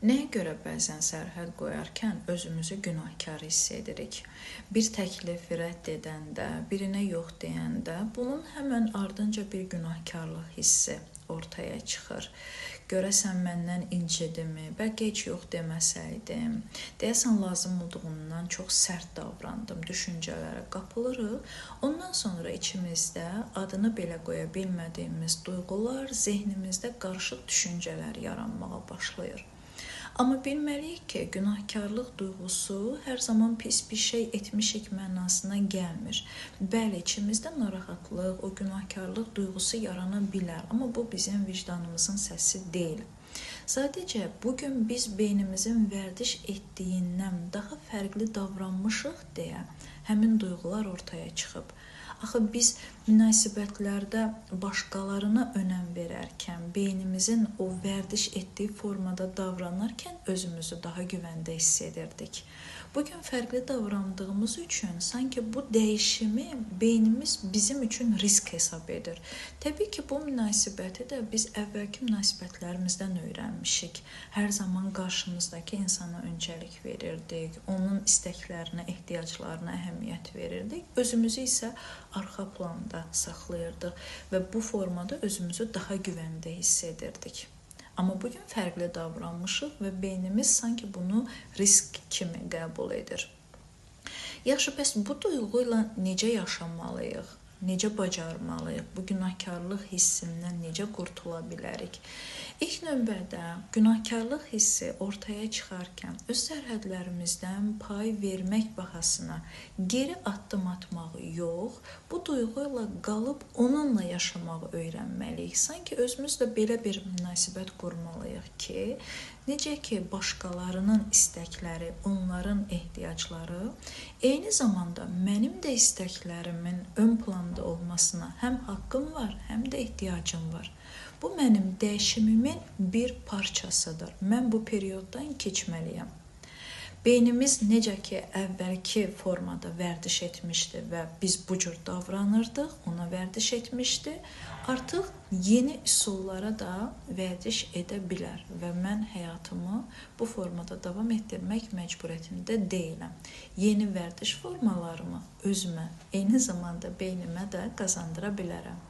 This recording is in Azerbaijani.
Nəyə görə bəzən sərhəd qoyarkən özümüzü günahkar hiss edirik? Bir təklifi rədd edəndə, birinə yox deyəndə bunun həmən ardınca bir günahkarlıq hissi ortaya çıxır. Görəsən məndən incidimi, bəlkə heç yox deməsəydim, deyəsən lazım olduğundan çox sərt davrandım, düşüncələrə qapılırıq. Ondan sonra içimizdə adını belə qoya bilmədiyimiz duyğular, zehnimizdə qarışıq düşüncələr yaranmağa başlayır. Amma bilməliyik ki, günahkarlıq duyğusu hər zaman pis bir şey etmişik mənasına gəlmir. Bəli, içimizdə narahatlıq, o günahkarlıq duyğusu yarana bilər, amma bu bizim vicdanımızın səsi deyil. Sadəcə, bugün biz beynimizin vərdiş etdiyindən daha fərqli davranmışıq deyə həmin duyğular ortaya çıxıb. Axı biz münasibətlərdə başqalarına önəm verərkən, beynimizin o vərdiş etdiyi formada davranarkən özümüzü daha güvəndə hiss edirdik. Bugün fərqli davrandığımız üçün sanki bu dəyişimi beynimiz bizim üçün risk hesab edir. Təbii ki, bu münasibəti də biz əvvəlki münasibətlərimizdən öyrənmişik. Hər zaman qarşımızdakı insana öncəlik verirdik, onun istəklərinə, ehtiyaclarına əhəmiyyət verirdik. Özümüzü isə arxa planda saxlayırdıq və bu formada özümüzü daha güvəndə hiss edirdik. Amma bugün fərqli davranmışıq və beynimiz sanki bunu risk kimi qəbul edir. Yaxşı, bəs bu duyğu ilə necə yaşamalıyıq? Necə bacarmalıyıq? Bu günahkarlıq hissindən necə qurtula bilərik? İlk növbədə günahkarlıq hissi ortaya çıxarkən öz sərhədlərimizdən pay vermək bahasına geri addım atmağı yox, bu duyğu ilə qalıb onunla yaşamağı öyrənməliyik. Sanki özümüzlə belə bir münasibət qurmalıyıq ki, necə ki, başqalarının istəkləri, onların ehtiyacları, eyni zamanda mənim də istəklərimin ön planda olmasına həm haqqım var, həm də ehtiyacım var. Bu mənim dəyişimimin bir parçasıdır. Mən bu perioddan keçməliyəm. Beynimiz necə ki, əvvəlki formada vərdiş etmişdi və biz bu cür davranırdıq, ona vərdiş etmişdi. Artıq yeni üsullara da vərdiş edə bilər və mən həyatımı bu formada davam etdirmək məcburiyyətində deyiləm. Yeni vərdiş formalarımı özümə, eyni zamanda beynimə də qazandıra bilərəm.